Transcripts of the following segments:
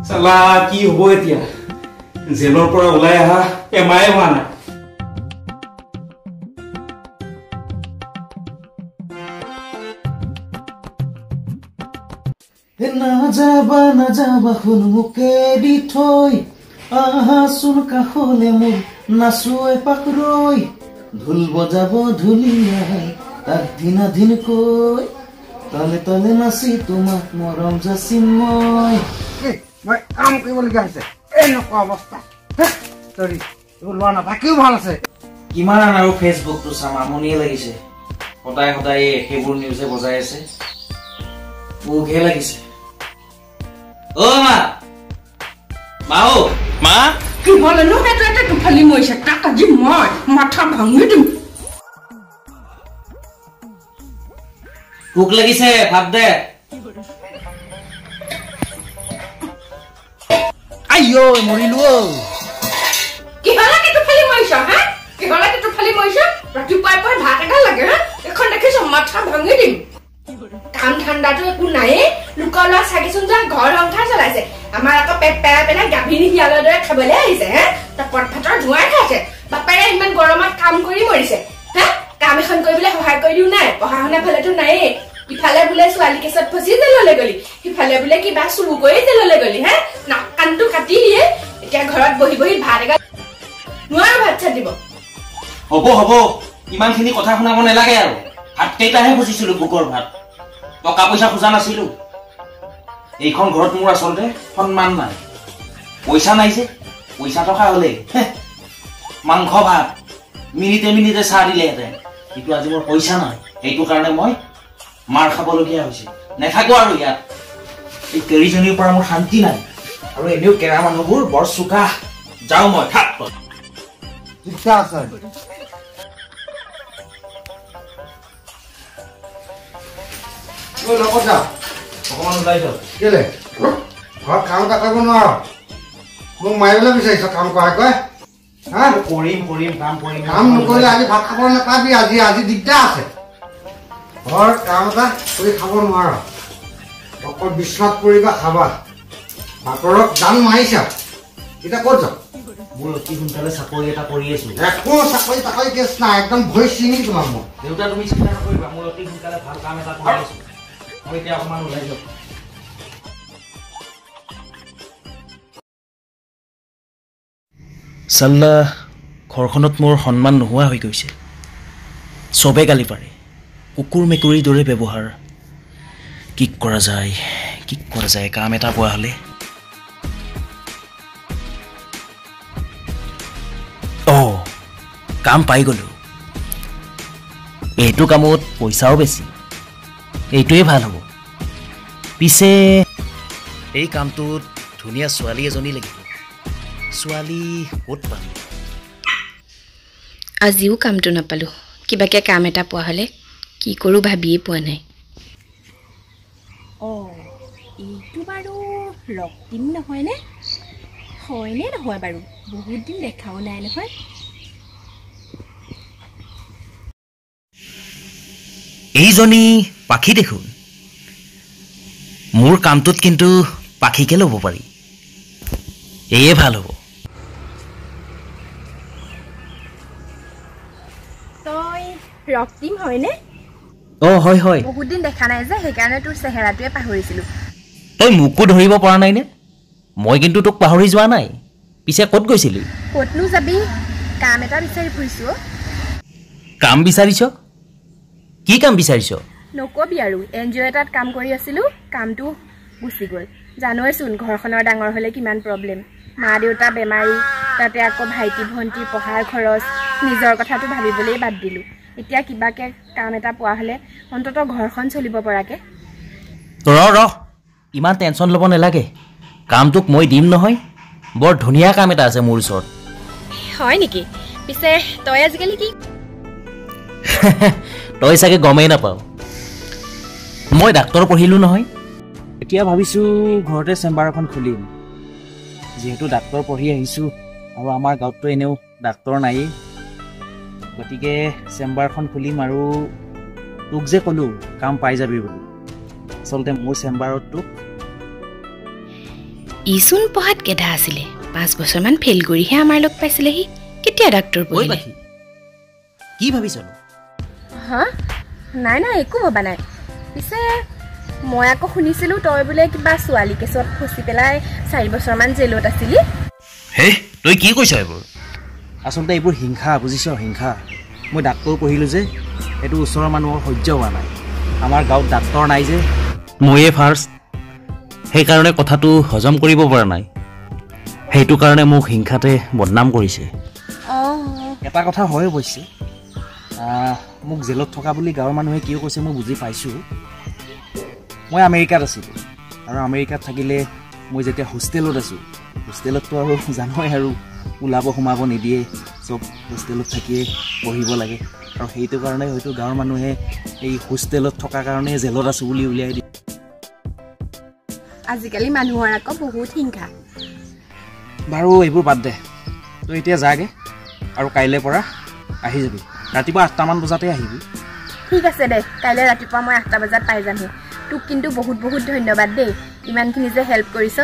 চালা কি হ'ব এতিয়া জেলৰ পৰা ওলাই আহা এমায়ে হোৱা নাই নাযাবা শুনমুকে দি থৈ আহাচোন কাষলে মোৰ নাচো এপাক ৰৈ ঢোল বজাব ঢুলিয়াই তাক ধিনাধিনকৈ তলে তলে নাচি তোমাক মৰম যাচিম মই কাম কৰিবলগীয়া হৈছে এনেকুৱা অৱস্থা চৰি এইবোৰ লোৱা নাথাকিও ভাল আছে কিমান আৰু ফেচবুকটো চাম আমনিয়ে লাগিছে সদায় সদায় সেইবোৰ নিউজে বজাই আছে মুখে লাগিছে অ মা মাও মা তোমালে নো এটা দুফালি মইছে তাক আজি মই মাথা ভাঙি দিম ভোক লাগিছে ভাত দে আইও মৰিলো কি হলা কি দুফালি মইছে হা কি হলা কি দুফালি মইছে ৰাতিপুৱাই পুৱাই ভাত এটা লাগে হা এখন দেখিছ মাথা ভাঙি দিম কাম ঠাণ্ডাটো একো নাই লুকলা চাগিচোন যা ঘৰ সংসাৰ চলাইছে আমাৰ আকৌ পেট পেৰা পেলাই গাভিনী হিয়ালৰ দৰে খাবলৈ আহিছে হে তাৰ পট ফাটৰ ধোঁৱাই খাইছে বাপেৰে ইমান গৰমত কাম কৰি মৰিছে হা কাম এখন কৰিবলৈ সহায় কৰি দিও নাই পঢ়া শুনা ফালেতো নাই ইফালে বোলে ছোৱালী কেছত ফচি জেললৈ গলি সিফালে বোলে কিবা চুৰু কৰি জেললৈ গলি হে নাক কাণটো কাটি দিয়ে এতিয়া ঘৰত বহি বহি ভাত এগাল নোৱাৰো ভাত চাত দিব হ'ব হ'ব ইমানখিনি কথা শুনাব নালাগে আৰু ভাত কেইটাহে খুজিছিলো বুকৰ ভাত টকা পইচা খোজা নাছিলো এইখন ঘৰত মোৰ আচলতে সন্মান নাই পইচা নাই যে পইচা টকা হলে মাংস ভাত মিনিটে মিনিটে চাহ দিলেহেঁতেন কিন্তু আজি মোৰ পইচা নাই সেইটো কাৰণে মই মাৰ খাবলগীয়া হৈছে নাথাকো আৰু ইয়াত এই কেৰিজনীৰ পৰা মোৰ শান্তি নাই আৰু এনেও কেৰা মানুহবোৰ বৰ চোকা যাওঁ মই থাক ঠিকা আছে লগত যাওঁ অকমান ওলাই যাওঁ কেলে ঘৰত কাম এটা কৰিব নোৱাৰ মোক মাৰিবলৈ বিচাৰিছ কাম কৰাই কয় হা কৰিম কৰিম কাম কৰিম কাম নকৰিলে আজি ভাত খাব নাপাবি আজি আজি দিগদাৰ আছে ঘৰত কাম এটা কৰি খাব নোৱাৰ অকল বিশ্বনাথ পৰিবা খাবা ভাতৰত দান মাৰিছা এতিয়া ক'ত যাওঁ মোৰ অতি সোনকালে চাকৰি এটা কৰি আছো একো চাকৰি তাকৰি কেছ নাই একদম ভৰি চিঙি তোমাক মই দেউতা তুমি চিন্তা নকৰিবা মোৰ অতি সোনকালে ভাল কাম এটা কৰি আছো মই এতিয়া অকমান ওলাই যাওঁ চাল্লা ঘৰখনত মোৰ সন্মান নোহোৱা হৈ গৈছে চবে গালি পাৰে কুকুৰ মেকুৰীৰ দৰে ব্যৱহাৰ কি কৰা যায় কাম এটা পোৱা হ'লে কাম পাই গ'লো এইটো কামত পইচাও বেছি এইটোৱে ভাল হ'ব পিছে এই কামটোত ধুনীয়া ছোৱালী এজনী লাগিব ছোৱালী ক'ত পাম আজিও কামটো নাপালোঁ কিবাকে কাম এটা পোৱা হ'লে কি কৰোঁ ভাবিয়ে পোৱা নাই এইটো বাৰু ৰক্তিম নহয়নে হয়নে নহয় বাৰু বহুত দিন দেখাও নাই নহয় এইজনী পাখি দেখোন মোৰ কামটোত কিন্তু পাখিকে ল'ব পাৰি এয়ে ভাল হ'ব তই ৰক্তিম হয়নে হয় হয় বহুত দিন দেখা নাই যে সেইকাৰণে তোৰ চেহেৰাটোৱে পাহৰিছিলোঁ তই মোকো ধৰিব পৰা নাই নে মই কিন্তু তোক পাহৰি যোৱা নাই পিছে ক'ত গৈছিলি ক'তনো যাবি কাম এটা বিচাৰি ফুৰিছোঁ কাম বিচাৰিছ কি কাম বিচাৰিছ নকবি আৰু NGO এটাত কাম কৰি আছিলোঁ কামটো গুচি গ'ল জানইচোন ঘৰখনৰ ডাঙৰ হ'লে কিমান প্ৰব্লেম মা দেউতা বেমাৰী তাতে আকৌ ভাইটি ভণ্টি পঢ়াৰ খৰচ নিজৰ কথাটো ভাবিবলৈ বাদ দিলোঁ এতিয়া কিবাকে কাম এটা পোৱা হ'লে অন্ততঃ ঘৰখন চলিব পৰাকে ৰ ইমান টেনশ্যন ল'ব নালাগে কামটোক মই দিম নহয় বৰ ধুনীয়া কাম এটা আছে মোৰ ওচৰত হয় নেকি পিছে তই আজিকালি কি তই চাগে গমেই নাপাওঁ মই ডাক্তৰ পঢ়িলোঁ নহয় এতিয়া ভাবিছোঁ ঘৰতে চেম্বাৰ এখন খুলিম যিহেতু ডাক্তৰ পঢ়ি আহিছোঁ আৰু আমাৰ গাঁৱততো এনেও ডাক্তৰ নায়েই গতিকে চেম্বাৰখন খুলিম আৰু তোক যে ক'লোঁ কাম পাই যাবি বুলি আচলতে মোৰ চেম্বাৰত তোক ইচোন পঢ়াত কেধা আছিলে 5 বছৰমান ফেইল কৰিহে আমাৰ লগ পাইছিলেহি কেতিয়া ডাক্তৰ পঢ়িলে কি ভাবিছনো হা নাই নাই একো ভবা নাই পিছে মই আকৌ শুনিছিলোঁ তই বোলে কিবা ছোৱালী কেছত ফচি পেলাই 4 বছৰমান জেলত আছিলি হে তই কি কৈছ এইবোৰ আচলতে এইবোৰ হিংসা বুজিছ হিংসা মই ডাক্তৰ পঢ়িলোঁ যে এইটো ওচৰৰ মানুহৰ সহ্য হোৱা নাই আমাৰ গাঁৱত ডাক্তৰ নাই যে ময়ে ফাৰ্ষ্ট সেইকাৰণে কথাটো হজম কৰিব পৰা নাই সেইটো কাৰণে মোক হিংসাতে বদনাম কৰিছে এটা কথা হয় অৱশ্যে মোক জেলত থকা বুলি গাঁৱৰ মানুহে কিয় কৈছে মই বুজি পাইছোঁ মই আমেৰিকাত আছিলোঁ আৰু আমেৰিকাত থাকিলে মই যেতিয়া হোষ্টেলত আছোঁ হোষ্টেলততো আৰু জানই আৰু ওলাব সোমাব নিদিয়ে চব হোষ্টেলত থাকিয়ে পঢ়িব লাগে আৰু সেইটো কাৰণে হয়তো গাঁৱৰ মানুহে এই হোষ্টেলত থকাৰ কাৰণে জেলত আছোঁ বুলি উলিয়াই দিয়ে আজিকালি মানুহৰ আকৌ বহুত হিংসা বাৰু এইবোৰ বাদ দে তই এতিয়া যাগে আৰু কাইলৈ পৰা আহি যাবি ৰাতিপুৱা 8টামান বজাতে আহিবি ঠিক আছে দে কাইলৈ ৰাতিপুৱা মই 8টা বজাত পাই যামহি তোক কিন্তু বহুত বহুত ধন্যবাদ দেই ইমানখিনি যে হেল্প কৰিছ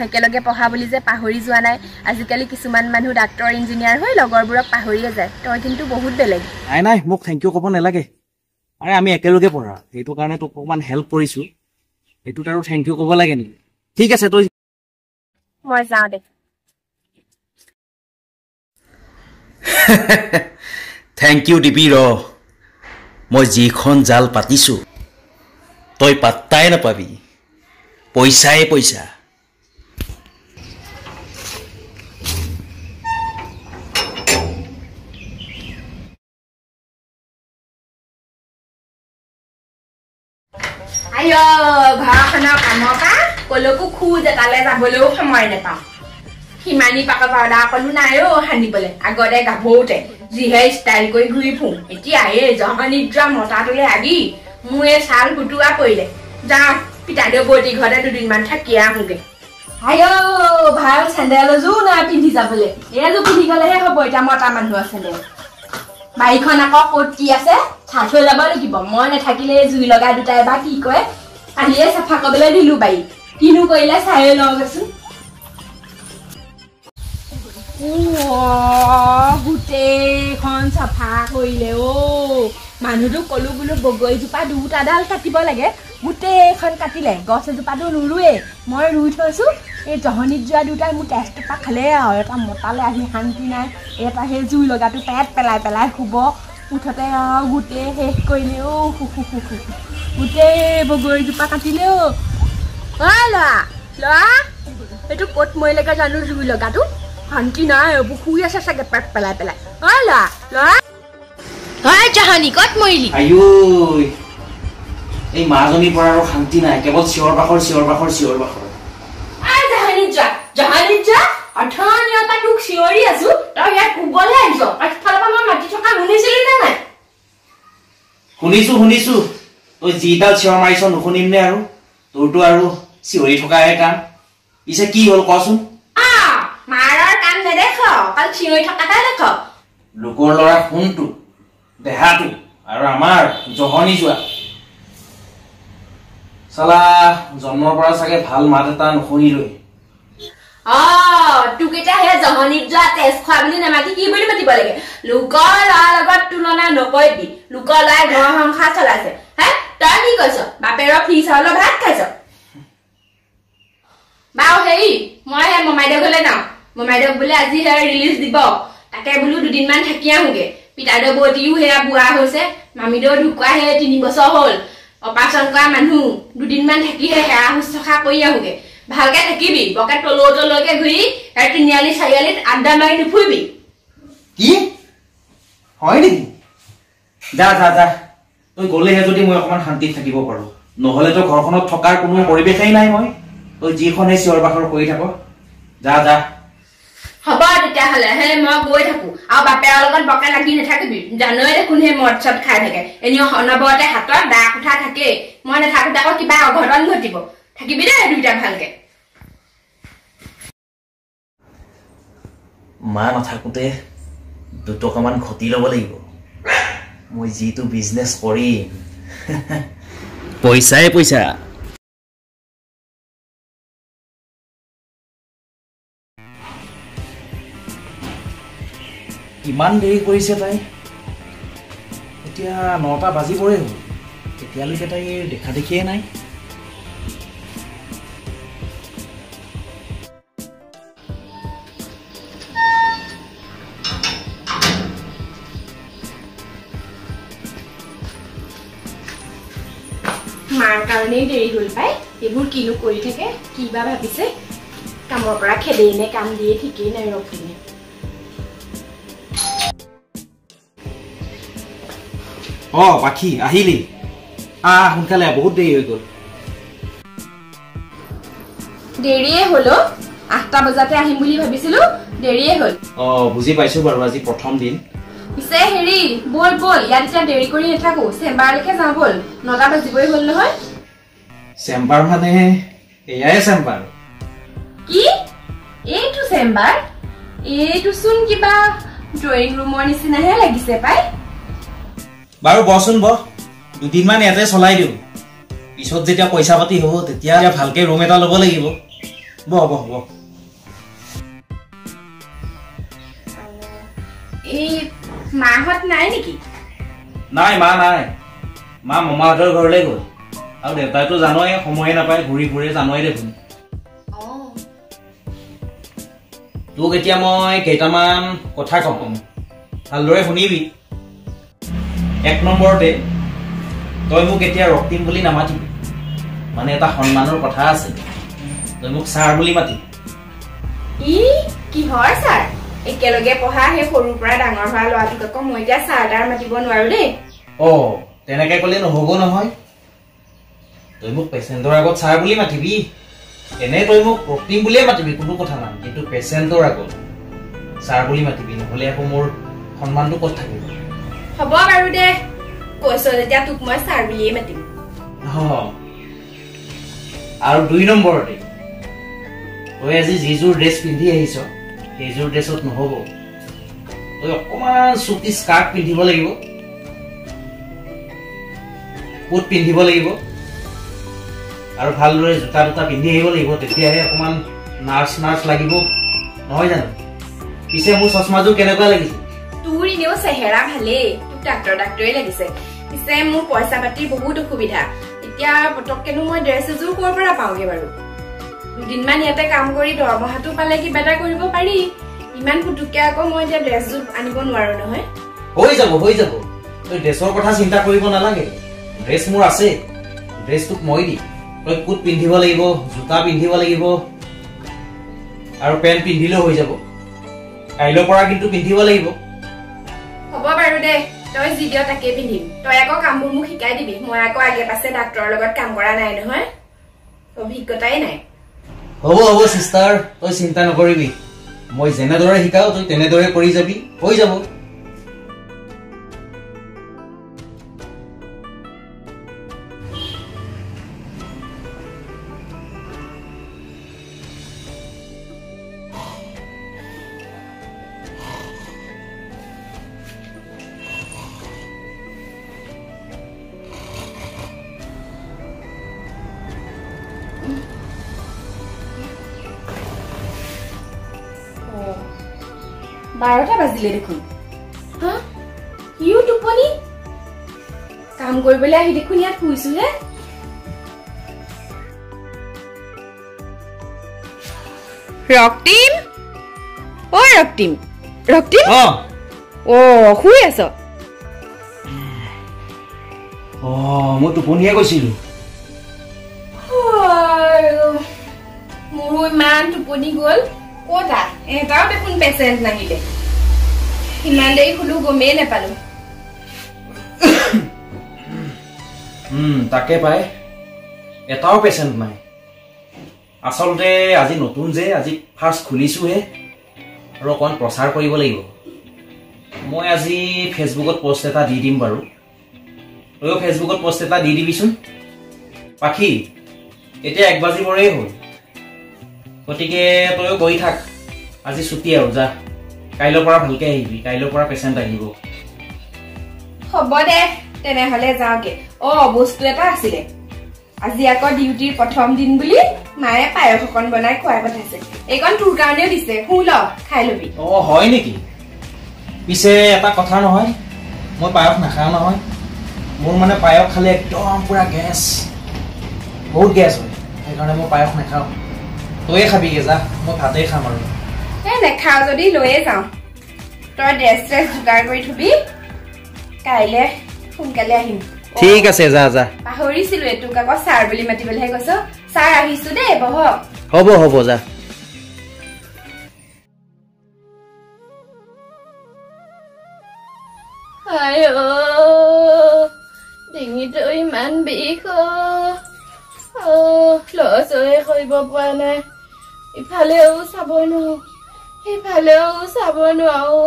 একেলগে পঢ়া বুলি যে পাহৰি যোৱা নাই আজিকালি কিছুমান মানুহ ডাক্তৰ ইঞ্জিনিয়াৰ হৈ লগৰবোৰক পাহৰিয়ে যায় তই কিন্তু বহুত বেলেগ নাই মোক থেংক ইউ ক'ব নালাগে আৰে আমি একেলগে পঢ়া সেইটো কাৰণে তোক অকণমান হেল্প কৰিছোঁ এইটোত আৰু থেংক ইউ ক'ব লাগে নেকি ঠিক আছে তই মই যাওঁ দে থেংক ইউ দিবি ৰ মই যিখন জাল পাতিছোঁ তই পাত্তাই নাপাবি পইচাই পইচা আইঅ ঘৰখনৰ কামৰ পৰা কলৈকো খোজ এটালৈ যাবলৈও সময় নাপাওঁ সিমানি পাকৰ পাউডাৰ অকলো নাই সানিবলৈ আগতে গাভৰুতে যিহে ষ্টাইল কৰি ঘূৰি ফুৰোঁ এতিয়া এই জহনিদ্ৰা মতাটোলৈ আগি মোৰ এই ছাল ফুটোৱা পৰিলে যাওঁ পিতাদেউ বৌতি ঘৰতে দুদিনমান থাকিয়ে আহোঁগৈ আইঅ ভাল চেণ্ডেল এযোৰ নাই পিন্ধি যাবলৈ এইযোৰ পিন্ধি গ'লেহে হ'ব এতিয়া মতা মানুহৰ চেণ্ডেল বাৰীখন আকৌ ক'ত কি আছে চাই থৈ যাব লাগিব মই নাথাকিলে জুই লগা দুটাই বা কি কয় কালিয়ে চাফা কৰিবলৈ দিলোঁ বাৰী কিনো কৰিলে চাই লওঁগৈচোন গোটেইখন চাফা কৰিলে মানুহটো ক'লো বোলো বগৰীজোপা দুটাডাল কাটিব লাগে গোটেইখন কাটিলে গছ এজোপাটো নুৰুৱে মই ৰুই থৈছোঁ এই জহনিত যোৱা দুটাই মোৰ তেজটোপা খালে আৰু এটা মতালে আহি শান্তি নাই এটা সেই জুই লগাটো পেট পেলাই পেলাই শুব মুঠতে আৰু গোটেই শেষ কৰিলে গোটেই বগৰীজোপা কাটিলে ল'ৰা এইটো ক'ত মৰিলেগে জানো জুই লগাটো শান্তি নাই এইবোৰ শুই আছে চাগে পেট পেলাই পেলাই ল'ৰা জহনি ক'ত মৰিলি এই মাজনীৰ পৰা আৰু শান্তি নাই কেৱল চিঞৰ বাখৰ জহনিত যোৱা অথনিয়তা তোক চিঞৰি আছো তই ইয়াত শুবলৈ আহিছ আগফালৰ পৰা মই মাতি থকা শুনিছিলি নে নাই শুনিছো তই যিডাল চিঞৰ মাৰিছ নুশুনিম নে আৰু তোৰতো আৰু চিঞৰি থকাহে কাম পিছে কি হ'ল কচোন মাৰৰ কাম নেদেখ অকল চিঞৰি থকাহে দেখ লোকৰ ল'ৰা শুনটো দেহাটো আৰু আমাৰ জহনি যোৱা চালা জন্মৰ পৰা চাগে ভাল মাত এটা নুশুনিলৈ তোক এতিয়া সেই জহনিত যোৱা তেজ খোৱা বুলি নামাতি কি বুলি মাতিব লাগে লোকৰ ল'ৰাৰ লগত তুলনা নকৰিবি লোকৰ ল'ৰাই ঘৰ সংসাৰ চলাইছে হে তই কি কৈছ বাপেৰৰ ফ্ৰী চাউলৰ ভাত খাইছ বাৰু হেৰি মই সেই মমাইদেউ ঘৰলৈ যাওঁ মমাইদেউক বোলে আজি ৰিলিজ দিব তাকে বোলো দুদিনমান থাকি আহোঁগে পিতাদেউ বৌতিও সেয়া বুঢ়া হৈছে মামীদেউ ঢুকুৱা সেই 3 বছৰ হ'ল অপাৰেশ্যন কৰা মানুহ দুদিনমান থাকিহে সেয়া শুশ্ৰূষা কৰি আহোঁগে ভালকে থাকিবি বকে তলৈকে ঘূৰি তিনিআলি চাৰিআলিত আড্ডা মাৰি নুফুৰিবি কি হয় নেকি যা তই গ'লেহে যদি মই অকণমান শান্তিত থাকিব পাৰোঁ নহ'লেতো ঘৰখনত থকাৰ কোনো পৰিৱেশেই নাই মই তই যিখনে চিঞৰ বাখৰ কৰি থাক যা হ'ব তেতিয়াহ'লে হে মই গৈ থাকো আৰু বাপেৰৰ লগত বকে লাগি নাথাকিবি জানই দেখোন সেই মদ চদ খাই থাকে এনেও অনবৰতে হাতত দা কুঠা থাকেই মই নাথাকোতে আকৌ কিবা অঘটন ঘটিব থাকিবি দেই দুইটা ভালকে মা নাথাকোঁতে 2 টকামান ঘটি ল'ব লাগিব মই যিটো বিজনেছ কৰিম পইচাই পইচা ইমান দেৰি কৰিছে তাই এতিয়া 9টা বাজিবৰে হ'ল এতিয়ালৈকে তাইৰ দেখা দেখিয়ে নাই মাৰ কাৰণেই দেৰি হ'ল পাই এইবোৰ কিনো কৰি থাকে কিবা ভাবিছে কামৰ পৰা খেদেই নে কাম দিয়ে ঠিকেই নাই ৰক্তিমে পাখি আহিলি সোনকালে বহুত দেৰি হৈ গ'ল দেৰিয়ে হ'ল 8টা বজাতে আহিম বুলি ভাবিছিলো দেৰিয়ে হ'ল বুজি পাইছো বাৰু আজি প্ৰথম দিন পিছে হেৰি বল বল ইয়াত এতিয়া দেৰি কৰি নাথাকো চেম্বাৰলৈকে যাওঁ বল 9টা বাজিবই হ'ল নহয় চেম্বাৰ মানে এয়াই চেম্বাৰ কি এইটো চেম্বাৰ এইটো চোন কিবা ড্ৰয়িং ৰুমৰ নিচিনাহে লাগিছে পাই বাৰু বচোন ব 2 দিনমান ইয়াতে চলাই দিওঁ পিছত যেতিয়া পইচা পাতি হ'ব তেতিয়া ভালকে ৰুম এটা ল'ব লাগিব বহ এই মাহঁত নাই নেকি নাই মা মামাহঁতৰ ঘৰলৈ গ'ল আৰু দেউতাইতো জানোৱে সময়ে নাপায় ঘূৰি ফুৰে জানোৱে দেখোন তোক এতিয়া মই কেইটামান কথা কম ভালদৰে শুনিবি 1 নম্বৰতে তই মোক এতিয়া ৰক্তিম বুলি নামাতিবি মানে এটা সন্মানৰ কথা আছে তই মোক ছাৰ বুলি মাতিবি কিহৰ ছাৰ একেলগে পঢ়া সেই সৰুৰ পৰা ডাঙৰ হোৱা ল'ৰাটোক আকৌ মই এতিয়া ছাৰ তাৰ মাতিব নোৱাৰো দেই তেনেকে ক'লে নহ'ব নহয় তই মোক পেচেণ্টৰ আগত ছাৰ বুলি মাতিবি এনে তই মোক ৰক্তিম বুলিয়ে মাতিবি কোনো কথা নাই কিন্তু পেচেণ্টৰ আগত ছাৰ বুলি মাতিবি নহ'লে আকৌ মোৰ সন্মানটো ক'ত থাকিব হ'ব বাৰু দে কৈছ যেতিয়া তোক মই ছাৰ বুলিয়ে মাতিম আৰু 2 নম্বৰতে তই আজি যিযোৰ ড্ৰেছ পিন্ধি আহিছ সেইযোৰ ড্ৰেছত নহ'ব তই অকণমান চুটি স্কাৰ্ট পিন্ধিব লাগিব কোট পিন্ধিব লাগিব আৰু ভালদৰে জোতা দুটা পিন্ধি আহিব লাগিব তেতিয়াহে অকণমান নাৰ্ছ লাগিব নহয় জানো পিছে মোৰ চশমাযোৰ কেনেকুৱা লাগিছে তোৰ এনেও চেহেৰা ভালেই তোক ডাক্তৰে লাগিছে পিছে মোৰ পইচা পাতিৰ বহুত অসুবিধা এতিয়া পটককেনো মই ড্ৰেছ এযোৰ ক'ৰ পৰা পাওঁগে বাৰু 2 দিনমান ইয়াতে কাম কৰি দৰমহাটো পালে কিবা এটা কৰিব পাৰি ইমান পুতুককে আকৌ মই এতিয়া ড্ৰেছযোৰ আনিব নোৱাৰো নহয় হৈ যাব তই ড্ৰেছৰ কথা চিন্তা কৰিব নালাগে ড্ৰেছ মোৰ আছে ড্ৰেছটোক মই দিম তই কোট পিন্ধিব লাগিব জোতা পিন্ধিব লাগিব আৰু পেণ্ট পিন্ধিলেও হৈ যাব কাইলৈৰ পৰা কিন্তু পিন্ধিব লাগিব হ'ব বাৰু দে তই যি দিয় তাকে পিন্ধিম তই আকৌ কামবোৰ মোক শিকাই দিবি মই আকৌ আগে পাছে ডাক্তৰৰ লগত কাম কৰা নাই নহয় অভিজ্ঞতাই নাই হ'ব চিষ্টাৰ তই চিন্তা নকৰিবি মই যেনেদৰে শিকাও তই তেনেদৰে কৰি যাবি হৈ যাব বাৰটা বাজিলে দেখোন টোপনি কাম কৰিবলৈ আহি দেখোন ইয়াত শুইছোহে ৰক্তিম শুই আছ মই টোপনিয়ে গৈছিলো মোৰো ইমান টোপনি গ'ল ক'তা এটাও দেখোন পেচেণ্ট নাহিলে ইমান দেৰি শুলো গমেই নাপালো তাকে পাই এটাও পেচেণ্ট নাই আচলতে আজি নতুন যে আজি ফাৰ্ষ্ট খুলিছোহে আৰু অকণমান প্ৰচাৰ কৰিব লাগিব মই আজি ফেচবুকত পোষ্ট এটা দি দিম বাৰু তইও ফেচবুকত পোষ্ট এটা দি দিবিচোন পাখি এতিয়া 1 বাজিবৰেই হ'ল গতিকে তইও গৈ থাক আজি ছুটি আৰু যা কাইলৈৰ পৰা ভালকে আহিবি কাইলৈৰ পৰা পেচেণ্ট আহিব হ'ব দে তেনেহ'লে যাওঁগে বস্তু এটা আছিলে আজি আকৌ ডিউটিৰ প্ৰথম দিন বুলি মায়ে পায়স অকণ বনাই খুৱাই পঠাইছে এইকণ তোৰ কাৰণেও দিছে শু ল খাই লবি হয় নেকি পিছে এটা কথা নহয়, মই পায়স নাখাওঁ নহয়। মোৰ মানে পায়স খালে একদম পুৰা গেছ, বহুত গেছ হয়, সেইকাৰণে মই পায়স নাখাওঁ। তয়ে খাবিগে যা, মই ভাতেই খাম আৰু। এই নেখাওঁ যদি লৈয়ে যাওঁ। তই ড্ৰেছ যোগাৰ কৰি থবি, কাইলে সোনকালে আহিম। ঠিক আছে, যা যা। পাহৰিছিলো এইটোক আকৌ ছাৰ বুলি মাতিবলৈহে কৈছ। ছাৰ আহিছো দেই, বহক। হ'ব হ'ব, যা। ডিঙিটো ইমান বিষ, লৰচৰে কৰিব পৰা নাই। ইফালেও চাব নোৱাৰো, সিফালেও চাব নোৱাৰো।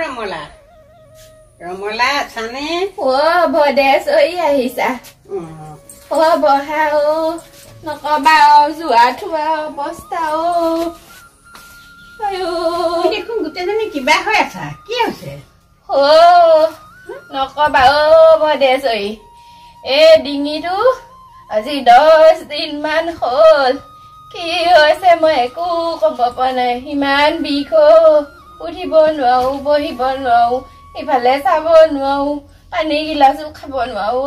ৰমলা ৰমলা আছানে? ভদেশ্বৰী আহিছা? বহা নকবা যোৱা থোৱা অৱস্থা। দেখোন গোটেইজনী কিবা হৈ আছা, কি হৈছে? নকবা ভদেশ্বৰী, এই ডিঙিটো আজি 10 দিন মান হ'ল। কি হৈছে মই একো কব পৰা নাই। ইমান বিষ, উঠিব নোৱাৰো, বহিব নোৱাৰো, ইফালে চাব নোৱাৰো, পানী গিলাচো খাব নোৱাৰো।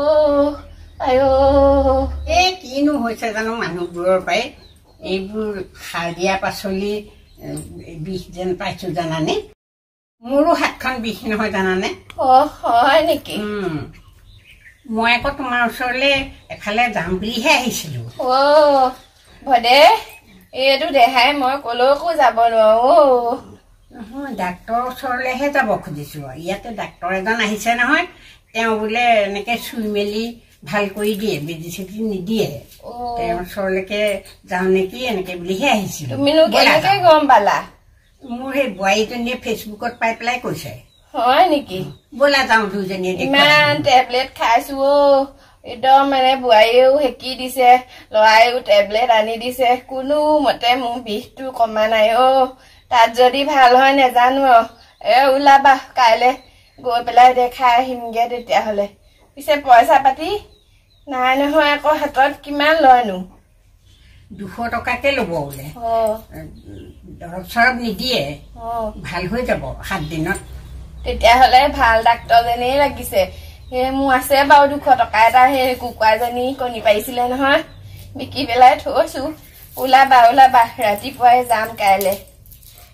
এই কিনো হৈছে জানো মানুহবোৰৰ পৰাই, এইবোৰ সাৰ দিয়া পাচলি বিষ যেন পাইছো জানানে। মোৰো হাতখন বিষ নহয় জানানে। হয় নেকি? মই আকৌ তোমাৰ ওচৰলৈ এফালে যাম বুলিহে আহিছিলো। ভদে, এইটো দেখাই মই কলৈকো যাব নোৱাৰো। নহয়, ডাক্তৰৰ ওচৰলৈহে যাব খুজিছো। ইয়াতে ডাক্তৰ এজন আহিছে নহয়, তেওঁ বোলে এনেকে চুই মেলি ভাল কৰি দিয়ে, বেজি চেজি নিদিয়ে। তেওঁৰ ওচৰলৈকে যাওঁ নেকি এনেকে বুলিহে আহিছিলো। তুমিনো কেনেকে গম পালা? মোৰ সেই বোৱাৰীজনীয়ে ফেচবুকত পাই পেলাই কৈছে। হয় নেকি? ব'লা যাওঁ দুজনীয়ে। ইমান টেবলেট খাইছো, একদম মানে বোৱাৰীয়েও সেকি দিছে, ল'ৰাইও টেবলেট আনি দিছে, কোনো মতে মোৰ বিষটো কমা নাই। তাত যদি ভাল হয় নেজানো। ওলাবা, কাইলে গৈ পেলাই দেখাই আহিমগে তেতিয়াহ'লে। পিছে পইচা পাতি নাই নহয় আকৌ হাতত। কিমান লয়নো? 200 টকাকে ল'ব বোলে। দৰৱ চৰৱ নিদিয়ে, ভাল হৈ যাব 7 দিনত। তেতিয়াহ'লে ভাল ডাক্তৰজনেই লাগিছে। মোৰ আছে বাৰু 200 টকা এটা, সেই কুকুৰাজনী কণী পাৰিছিলে নহয়, বিকি পেলাই থৈছো। ওলাবা ওলাবা, ৰাতিপুৱাই যাম কাইলে।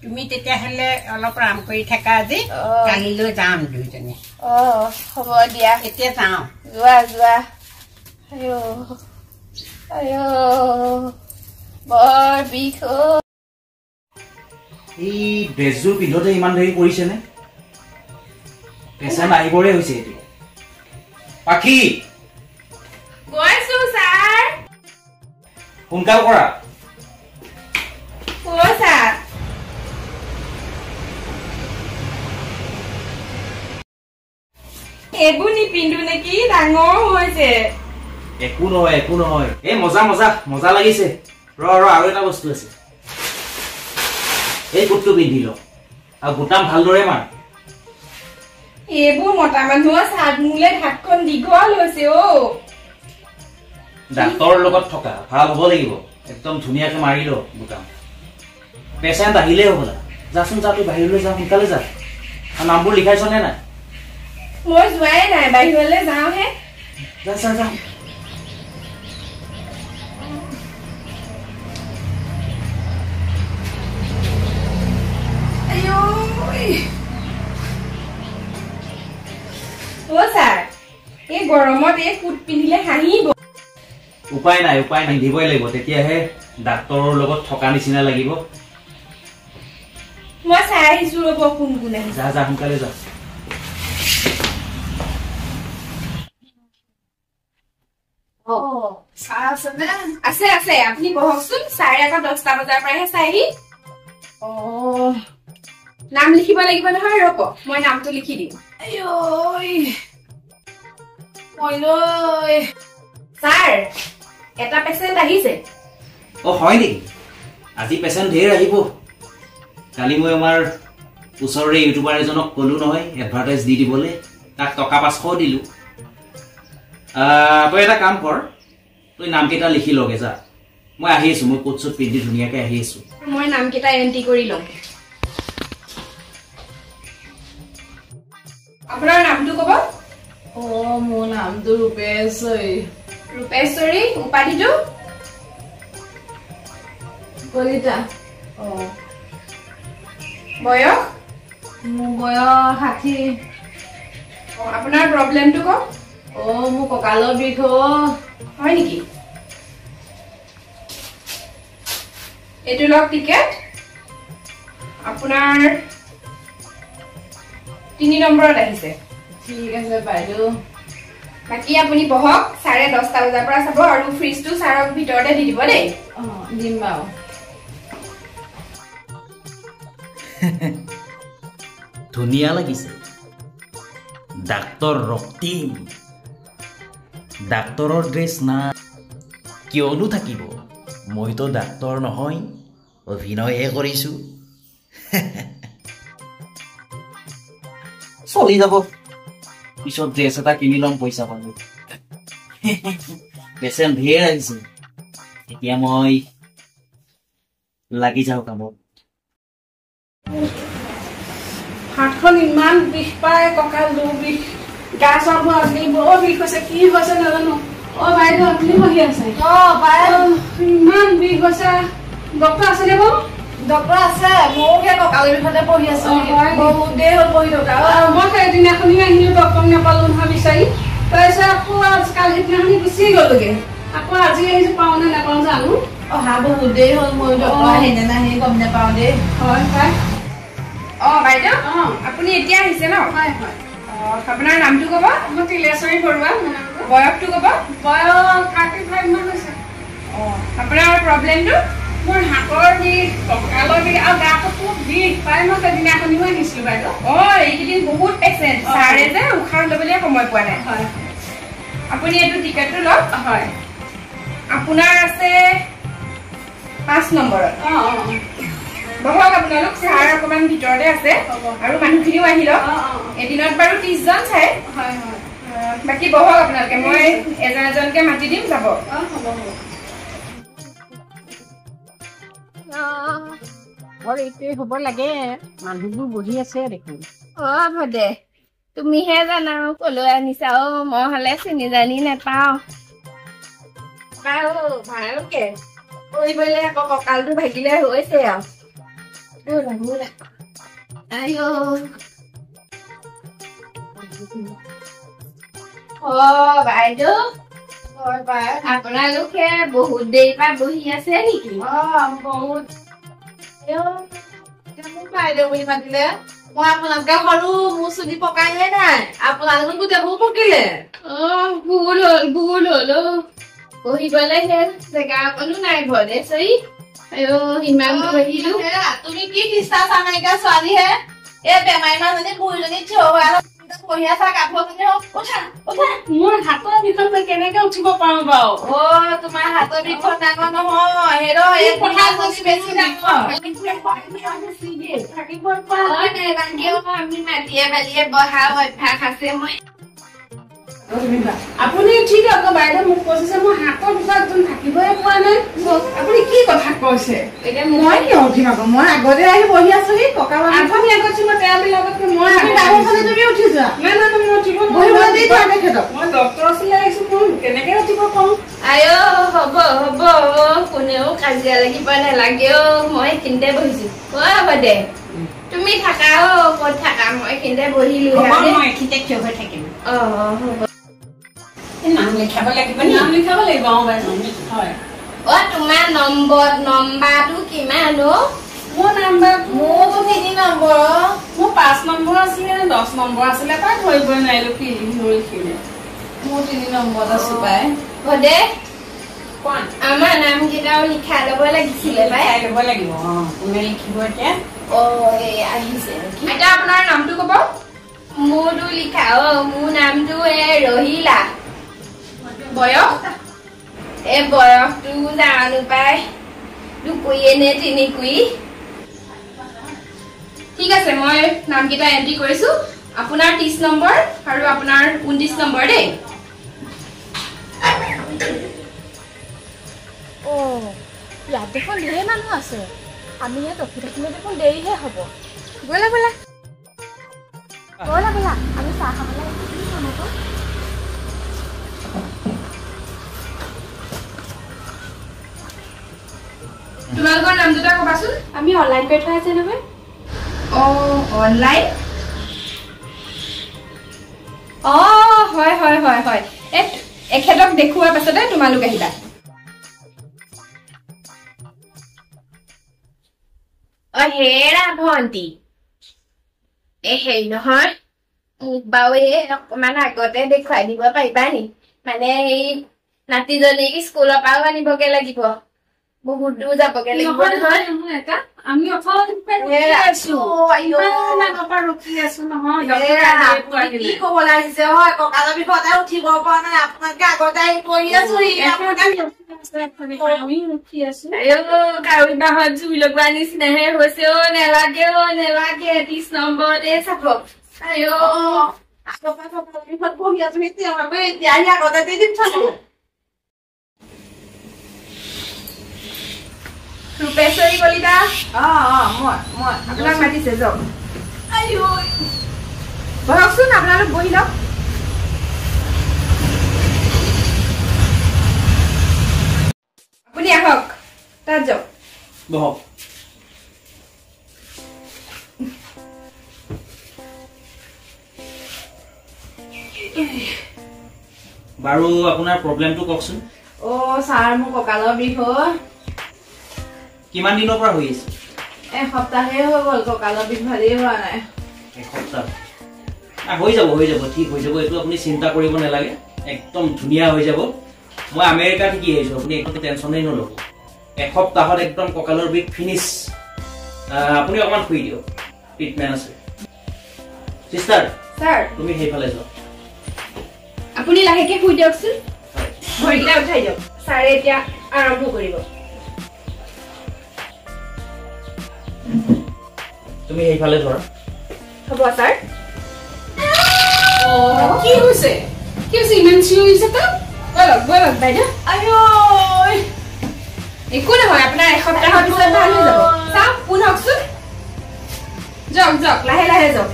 তুমি তেতিয়াহ'লে অলপ আৰাম কৰি থাকা আজি, কালিলৈ যাম দুইজনী। হ'ব দিয়া, এতিয়া যাওঁ। যোৱা যোৱা। বৰ বিষ। এই ড্ৰেছযোৰ পিন্ধোতে ইমান দেৰি কৰিছেনে? পেচেণ্ট আহিবৰে হৈছে এতিয়া। পাখি, গৈছো ছাৰ। সোনকাল কৰা। ছাৰ, এইবোৰ নিপিন্ধো নেকি? ডাঙৰ হৈছে। একো নহয় একো নহয়। এই মজা মজা মজা লাগিছে। আৰু এটা বস্তু আছে, এই কোটটো পিন্ধি ল আৰু বুটাম ভালদৰে মাৰ। এইবোৰ মতা মানুহৰ চাদ মোলে হাতখন দীঘল হৈছে। ডাক্তৰৰ লগত থকা ভাল হ'ব লাগিব, একদম ধুনীয়াকে মাৰি ল বুটাম। পেচেণ্ট আহিলেই হ'বলা। যাচোন যা, তুই বাহিৰলৈ যা, সোনকালে যা। নামবোৰ লিখাইছনে নাই? মই যোৱাই নাই, বাহিৰলৈ যাওঁহে। যা যা যা। ছাৰ, এই গৰমত এই কোট পিন্ধিলে হাঁহিব। উপায় নাই উপায় নাই, দিবই লাগিব, তেতিয়াহে ডাক্তৰৰ লগত থকা নিচিনা লাগিব। মই চাই আহিছো, ৰ'ব কোন কোন আহিছে। যা যা, সোনকালে যা। আছে আছে, আপুনি বহকচোন। ছাৰে আকৌ 10টা বজাৰ পৰাহে চাইহি। নাম লিখিব লাগিব নহয়, ৰ'ব মই নামটো লিখি দিম। ছাৰ, এটা পেচেণ্ট আহিছে। হয় নেকি? আজি পেচেণ্ট ঢেৰ আহিব। কালি মই আমাৰ ওচৰৰে ইউটিউবাৰ এজনক ক'লো নহয় এডভাৰটাইজ দি দিবলৈ, তাক টকা 500 দিলো। তই এটা কাম কৰ, তই নামকেইটা লিখি লগে যা, মই আহি আছো মই কোট চুট পিন্ধি ধুনীয়াকৈ আহি আছো মই নামকেইটা এণ্ট্ৰি কৰি লওঁ আপোনাৰ নামটো ক'ব মোৰ নামটো ৰূপেশ্বৰী ৰূপেশ্বৰী উপাধিটো কলিতা বয়স মোৰ বয়স 60 আপোনাৰ প্ৰব্লেমটো কওক মোৰ কঁকালৰ বিষ হয় নেকি এইটো লওক টিকেট আপোনাৰ 3 নম্বৰত আহিছে ঠিক আছে বাইদেউ বাকি আপুনি বহক 10:30 বজাৰ পৰা চাব আৰু ফ্ৰিজটো ছাৰক ভিতৰতে দি দিব দেই দিম বাৰু ধুনীয়া লাগিছে ডাক্তৰ ৰক্তিম ডাক্তৰৰ ড্ৰেছ না কিয়নো থাকিব মইতো ডাক্তৰ নহয় অভিনয়হে কৰিছোঁ চলি যাব পিছত ড্ৰেছ এটা কিনি ল'ম পইচা পালে পেচেণ্ট ধেৰ আহিছে এতিয়া মই লাগি যাওঁ কামত হাতখন ইমান বিষ পায় কঁকালটো বিষ গা চাব আজি বৰ বিষ হৈছে কি হৈছে নাজানো বাইদেউ আপুনি বহি আছে ইমান বিষ হৈছে ডক্টৰ আছেনে বাৰু ডক্টৰ আছে ময়ো সেই কঁকালৰ বিষতে পঢ়ি আছো বহুত দেৰি হ'ল পঢ়ি থকা মই সেইদিনাখনি আহিলো ডক্টৰ নাপালো নহয় বিচাৰি তাৰপিছত আকৌ কালি সেইদিনাখনি গুচি গ'লোগে আকৌ আজি আহিছো পাওঁ নে নাপাওঁ জানো অহা বহুত দেৰি হ'ল মই ডক্টৰ আহিনে নাহি গম নাপাওঁ দেই হয় পাই বাইদেউ আপুনি এতিয়া আহিছে ন হয় হয় আপোনাৰ নামটো ক'ব মই তিলেশ্বৰী বৰুৱা বয়সটো ক'ব বয়স 35 মান হৈছে আপোনাৰ প্ৰব্লেমটো মোৰ হাতৰ বিষ কঁকালৰ বিষ আৰু গাটো খুব বিষ পাই মই সেইদিনাখনিও আহিছিলো বাইদেউ এইকেইদিন বহুত পেচেণ্ট ছাৰে যে উশাহ ল'বলৈ সময় পোৱা নাই হয় আপুনি এইটো টিকেটটো লওক হয় আপোনাৰ আছে 5 নম্বৰত বহক আপোনালোক ছাৰ অকণমান ভিতৰতে আছে আৰু মানুহখিনিও আহি লওক এদিনত বাৰু 30 জন চাই হয় হয় বাকী বহক আপোনালোকে মই এজন এজনকৈ মাতি দিম যাব হ'ব এইটোৱে হ'ব লাগে মানুহবোৰ বহি আছে দেখোন ভদে তুমিহে জানা কলৈ আনিছা মই হলে চিনি জানি নাপাওঁ ভালকে কৰিবলে আকৌ কঁকালটো ভাগিলে হৈছে বাইদেউ আপোনালোকে বহুত দেৰি পৰা বহি আছে নেকি বহুত বাইদেউ বুলি মাতিলে মই আপোনালোকে সৰু মোৰ চুলি পকাইহে নাই আপোনালোকে গোটেইবোৰ পকিলে ভুল হল বহিবলে জেগা অকনো নাই ঘৰতে চৰি ইমান বহিলো তুমি কি বিশ্বাস নাইকিয়া ছোৱালীহে এই বেমাৰী মানুহজনী বুঢ়ীজনী থিয় হৈ পঢ়ি আছা কাপোৰ মোৰ হাতৰ বিষত মই কেনেকে উঠিব পাৰো বাৰু তোমাৰ হাতৰ বিষত ডাঙৰ নহয় এই কথা বেছি আমি মাটিয়ে বালিয়ে বহা অভ্যাস আছে মই আপুনি ঠিক আকৌ বাইদেউ মোক কৈছে মোৰ হাতৰ বিষত একদম থাকিবই পোৱা নাই আপুনি কি কথা কৈছে এতিয়া মই কিয় উঠিম আকৌ মই আগতে আহি বহি আছো সি কঁকালৰ আপুনি আগত ছিল তেওঁবিলাকতকৈ মই তুমি উঠি যোৱা নাই নাই তুমি উঠিব বহিবলৈ দি থোৱা তেখেতক মই ডক্টৰ ওচৰলৈ আহিছো মই কেনেকে উঠিব পাৰোঁ হ'ব কোনেও কাজিয়া লাগিব নালাগে মই এইখিনিতে বহিছো হ'ব দে তুমি থাকা ক'ত থাকা মই এইখিনিতে বহিলো মই এইখিনিতে থিয় হৈ থাকিম হ'ব নাম লিখাব লাগিব নাম লিখাব লাগিব হয় তোমাৰ নম্বৰটো কিমান মোৰ নাম্বাৰ মোৰতো 3 নম্বৰ মোৰ 5 নম্বৰ আছিলে 10 নম্বৰ আছিলে পাই ধৰিবই নোৱাৰিলো কি লিখিলে মোৰ 3 নম্বৰত আছো পাই দে আমাৰ নামকেইটাও লিখাই ল'ব লাগিছিলে পাই ল'ব লাগিব কোনে লিখিব এতিয়া আহিছে এতিয়া আপোনাৰ নামটো ক'ব মোৰটো লিখা মোৰ নামটো ৰহিলা বয়স বয়সটো জানো পাই 2 কুৰি নে 3 কুৰি ঠিক আছে মই নামকেইটা এণ্ট্ৰি কৰিছো আপোনাৰ 30 নম্বৰ আৰু আপোনাৰ 29 নম্বৰ দেই ইয়াত দেখোন ঢেৰ মানুহ আছে আমি ইয়াত ৰখি থাকিলে দেখোন দেৰিহে হ'ব ব'লা ব'লা ব'লা ব'লা আমি চাহ খাবলৈ তোমালোকৰ নাম দুটা ক'বাচোন আমি অনলাইন কৰি থোৱা আছে নহয় অনলাইন হয় হয় হয় হয় এখেতক দেখুৱাৰ পাছতে তোমালোক আহিবা হেৰা ভণ্টি হেৰি নহয় মোক বাৰু অকমান আগতে দেখুৱাই দিব পাৰিবা নি মানে এই নাতিজনীক স্কুলৰ পৰাও আনিবগে লাগিব বহুত দূৰ যাবগে লাগিব আমি কি ক'বলৈ আহিছে হয় কঁকালৰ বিষতে উঠিব পৰা নাই আপোনালোকে আগতে আহি পৰি আছো কাউৰী বাহত জুই লগোৱা নিচিনাহে হৈছে নেলাগে 30 নম্বৰতে চাব পঢ়ি আছো এতিয়া আগতে দি দিম চালো ৰূপেশ্বৰী কলিতা মই আপোনাক মাতিছে যাওক বহকচোন আপোনালোক বহি লওক আপুনি আহক তাত যাওক বহক বাৰু আপোনাৰ প্ৰব্লেমটো কওকচোন ছাৰ মোৰ কঁকালৰ বিষ কিমান দিনৰ পৰা হৈ আছে এসপ্তাহে হৈ গ'ল কঁকালৰ বিষ ভালেই হোৱা নাই এসপ্তাহ হৈ যাব ঠিক হৈ যাব এইটো আপুনি চিন্তা কৰিব নালাগে একদম ধুনীয়া হৈ যাব মই আমেৰিকা থাকি আহিছোঁ আপুনি একদম টেনশ্যনেই নল'ব এসপ্তাহত একদম কঁকালৰ বিষ ফিনিছ আপুনি অকণমান শুই দিয়ক ট্ৰিটমেণ্ট আছে চিষ্টাৰ ছাৰ তুমি সেইফালে যোৱা আপুনি লাহেকে শুই দিয়কচোন ভৰিকেইটা উঠাই দিয়ক ছাৰে এতিয়া আৰম্ভ কৰিব তুমি সেইফালে ধৰা হ'ব ছাৰ কি হৈছে ইমান চিঞৰি হৈছে বলক বাইদেউ একো নহয় আপোনাৰ এসপ্তাহৰ পিছত ভাল হৈ যাব চাওক শুনকচোন যাওক লাহে লাহে যাওক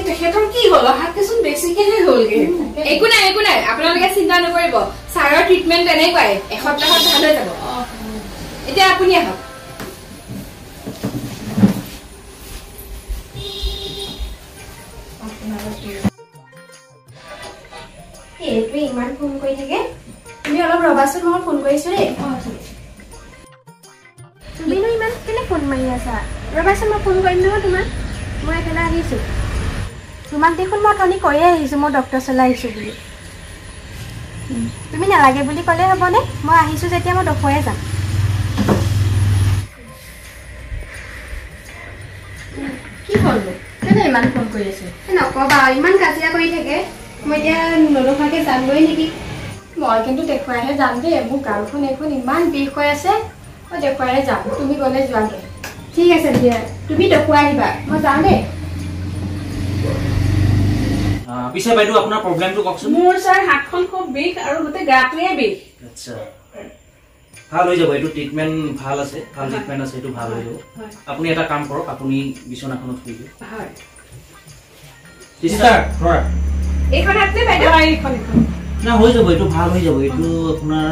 তেখেতৰ কি হ'ল অহাতকেচোন বেছিকেহে হ'লগে একো নাই আপোনালোকে চিন্তা নকৰিব ছাৰৰ ট্ৰিটমেণ্ট তেনেকুৱাই এসপ্তাহত ভাল হৈ যাব এতিয়া আপুনি আহক এইটোৱে ইমান ফোন কৰি থাকে তুমি অলপ ৰবাচোন মই ফোন কৰিছো দেই তুমিনো ইমান কেলে ফোন মাৰি আছা ৰবাচোন মই ফোন কৰিম নহয় তোমাক মই একেবাৰে আহিছোঁ তোমাক দেখোন মই অথনি কৈয়ে আহিছোঁ মই ডক্টৰ ওচৰলৈ আহিছোঁ বুলি তুমি নালাগে বুলি ক'লে হ'বনে মই আহিছোঁ যেতিয়া মই দেখুৱাই যাম কি হ'ল কেনে ইমান ফোন কৰি আছে নকবা ইমান কাজিয়া কৰি থাকে মই এতিয়া নদখাকে যামগৈ নেকি মই কিন্তু দেখুৱাইহে যাম দেই মোৰ গালখন এখন ইমান বিষ হৈ আছে মই দেখুৱাইহে যাম তুমি গ'লে যোৱাগে ঠিক আছে দিয়া তুমি দেখুৱাই আহিবা মই যাম দেই পিছে বাইদেউ আপোনাৰ প্ৰব্লেমটো কওকচোন মোৰ ছাৰ হাতখন খুব বিষ আৰু গোটেই গাটোৱে বিষ আচ্ছা ভাল হৈ যাব এইটো ট্ৰিটমেণ্ট ভাল আছে ভাল ট্ৰিটমেণ্ট আছে এইটো ভাল হৈ যাব আপুনি এটা কাম কৰক আপুনি বিচনাখনত শুই দিয়ক হয় চিষ্টাৰ ধৰা এইখন হাতনে বাইদেউ এইখন না হৈ যাব এইটো ভাল হৈ যাব এইটো আপোনাৰ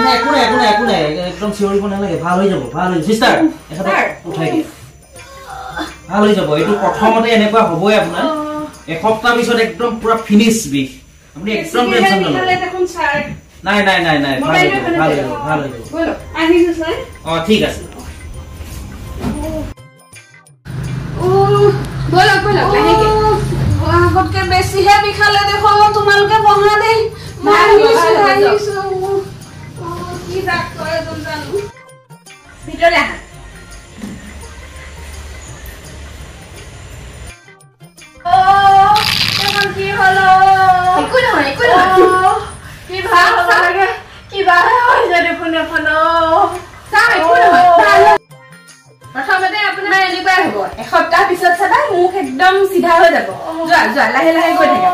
নাই একো নাই একদম চিঞৰিব নালাগে ভাল হৈ যাব চিষ্টাৰ এটা উঠাই দিয়া ভাল হৈ যাব এইটো প্ৰথমতে এনেকুৱা হ'বই আপোনাৰ এসপ্তাহ পিছত একদম পুৰা ফিনিছ বিষ আপুনি একদম টেনশ্যন নল'ব নাই ভাল হৈ যাব ঠিক আছে বলক লাহেকে আগতকে বেছিহে বিষালে দেখো তোমালোকে বহা দেই কি ডাক্তৰ এজন জানো ভিতৰলৈ আহা কি হলো একো নহয় কিবা হৈছে দেখোন এখন প্ৰথমতে আপোনাৰ তোমাৰ এনেকুৱাই হ'ব এসপ্তাহ পিছত চাবা মুখ একদম চিধা হৈ যাব যোৱা যোৱা লাহে লাহে গৈ থাকা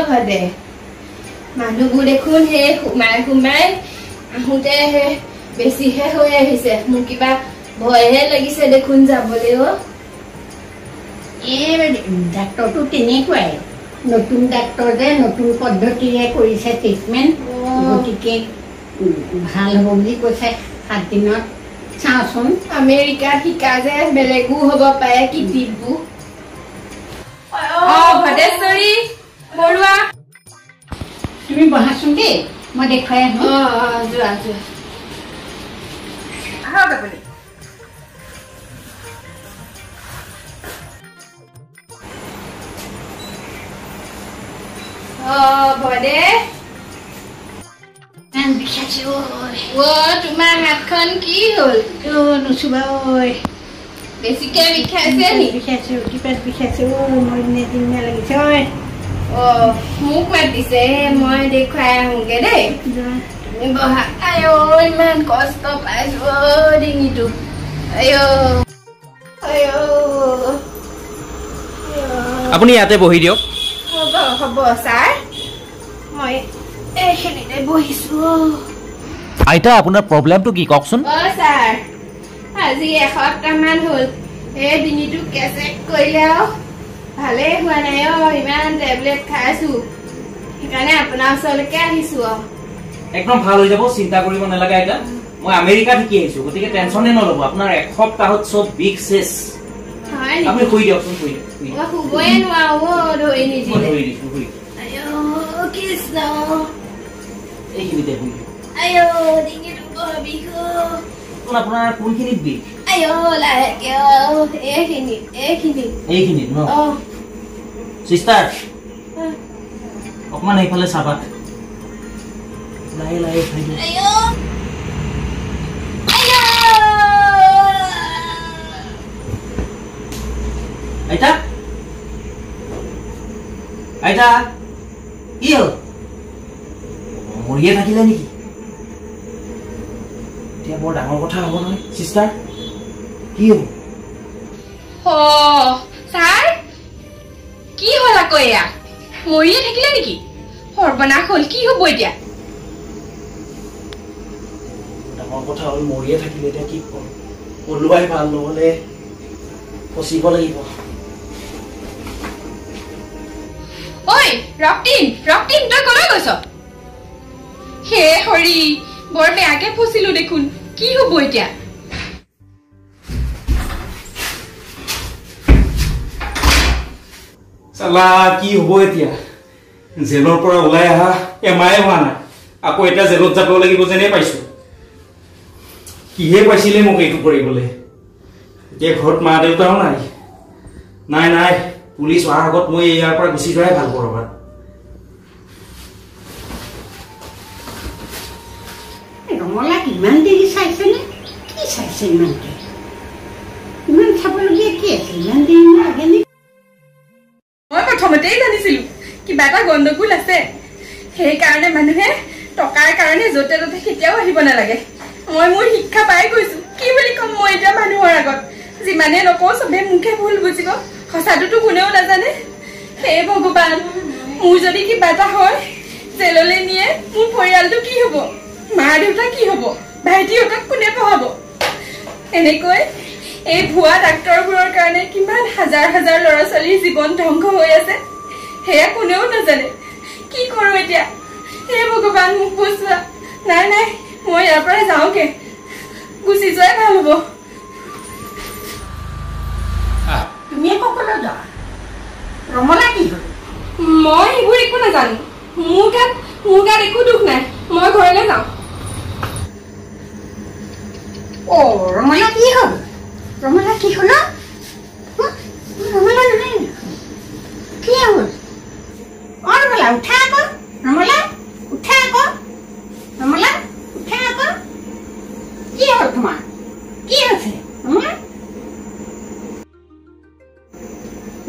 ভদে মানুহবোৰ দেখোন সেই সোমাই সোমাই আহোঁতে বেছিহে হৈ আহিছে মোৰ কিবা ভয়হে লাগিছে দেখোন যাবলৈ এই ডাক্তৰটো তেনেকুৱাই নতুন ডাক্তৰ যে নতুন পদ্ধতিৰে কৰিছে ট্ৰিটমেণ্ট গতিকে ভাল হ'ব বুলি কৈছে 7 দিনত চাওঁচোন আমেৰিকাত শিকা যে বেলেগো হ'ব পাৰে কি দিবু ভদেশ্বৰী বৰুৱা তুমি বহাচোন দেই মই দেখুৱাই আহোঁ যোৱা যোৱা আহক আপুনি ভদে তোমাৰ হাতখন কি হ'ল নুচুবা ঐ বেছিকে বিষাইছে নি বিষাইছে কিবা বিষাইছে মই দিনে লাগিছে ঐ মোক মাতিছে মই দেখুৱাই আহোঁগে দেই তুমি বহা আই ইমান কষ্ট পাইছো ডিঙিটো আপুনি ইয়াতে বহি দিয়ক হ'ব হ'ব ছাৰ মই এইখিনিতে বহিছো আইতা আপোনাৰ প্ৰব্লেমটো কি কওকচোন ছাৰ আজি এসপ্তাহমান হ'ল এই ডিঙিটো কেচেক কৰিলে ভালে হোৱা নাই ইমান টেবলেট খাইছো সেইকাৰণে আপোনাৰ ওচৰলৈকে আহিছো একদম ভাল হৈ যাব চিন্তা কৰিব নালাগে আইতা মই আমেৰিকাত শিকি আহিছো গতিকে টেনচনে নল'ব আপোনাৰ এসপ্তাহত চব বিষ শেষ আপুনি শুই দিয়কচোন শুই মই শুবই নোৱাৰো ধৰি নিদিলে কৃষ্ণ এইখিনিতে শুই দিয়ক ডিঙিটো বৰ বিষ আপোনাৰ কোনখিনিত বিষ লাহেকে এইখিনিত ন চিষ্টাৰ অকমান এইফালে চাবা লাহে লাহে খাই দিয়ক আইতা আইতা কি হ'ল মৰিয়ে থাকিলে নেকি এতিয়া বৰ ডাঙৰ কথা হ'ব নহয় চিষ্টাৰ কি হ'ব ছাৰ কি হ'ল আকৌ এয়া মৰিয়ে থাকিলে নেকি সৰ্বনাশ হ'ল কি হ'ব এতিয়া ডাঙৰ কথা হ'ল মৰিয়ে থাকিলে এতিয়া কি ক'ম ওলোৱাই ভাল নহ'লে ফচিব লাগিব ঐ ৰক্তিম তই কলৈ গৈছ হে হৰি বৰ বেয়াকে ফচিলো দেখোন কি হ'ব এতিয়া চালা কি হ'ব এতিয়া জেলৰ পৰা ওলাই অহা এমাহে হোৱা নাই আকৌ এতিয়া জেলত যাব লাগিব যেনে পাইছো কিহে পাইছিলে মোক এইটো কৰিবলৈ এতিয়া ঘৰত মা দেউতাও নাই নাই নাই পুলিচ অহাৰ আগত মই ইয়াৰ পৰা গুচি যোৱাই ভাল কৰবাত ৰঙলা কিমান দেৰি চাইছেনে কি চাইছে ইমানকে ইমান চাবলগীয়া কি আছে ইমান দেৰি লাগে নে মই প্ৰথমতেই জানিছিলো কিবা এটা গণ্ডগোল আছে সেইকাৰণে মানুহে টকাৰ কাৰণে য'তে ত'তে কেতিয়াও আহিব নালাগে মই মোৰ শিক্ষা পাই গৈছো কি বুলি ক'ম মই এতিয়া মানুহৰ আগত যিমানে নকওঁ চবে মুখে ভুল বুজিব সঁচাটোতো কোনেও নাজানে হে ভগৱান মোৰ যদি কিবা এটা হয় জেললৈ নিয়ে মোৰ পৰিয়ালটো কি হ'ব মা দেউতা কি হ'ব ভাইটিহঁতক কোনে পঢ়াব এনেকৈ এই ভুৱা ডাক্তৰবোৰৰ কাৰণে কিমান হাজাৰ হাজাৰ ল'ৰা ছোৱালীৰ জীৱন ধ্বংস হৈ আছে সেয়া কোনেও নাজানে কি কৰোঁ এতিয়া হে ভগৱান মোক বচোৱা নাই নাই মই ইয়াৰ পৰা যাওঁগে গুচি যোৱাই ভাল হ'ব তুমি আকৌ ক'লৈ যোৱা ৰঙলা কি হ'ল মই এইবোৰ একো নাজানো মোৰ গাত একো দুখ নাই মই ঘৰলৈ যাওঁ ৰঙলা কি হ'ল ৰঙলা কি হ'ল ৰঙলা নহয় কি হ'ল ৰঙলা উঠা আকৌ ৰঙলা উঠা আকৌ ৰঙলা উঠা আকৌ কি হ'ল তোমাৰ কি হৈছে ৰঙলা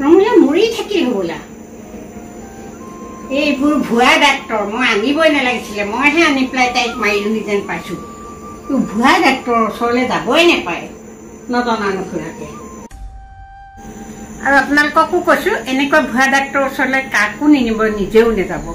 ৰঙলা মৰি থাকিল হ'বলা এইবোৰ ভুৱা ডাক্তৰ মই আনিবই নালাগিছিলে মইহে আনি পেলাই তাইক মাৰিলোঁ যেন পাইছোঁ ভুৱা ডাক্তৰৰ ওচৰলৈ যাবই নাপায় নজনা নুশুনাকে আৰু আপোনালোককো কৈছো এনেকুৱা ভুৱা ডাক্তৰৰ ওচৰলৈ কাকো নিনিব নিজেও নাযাব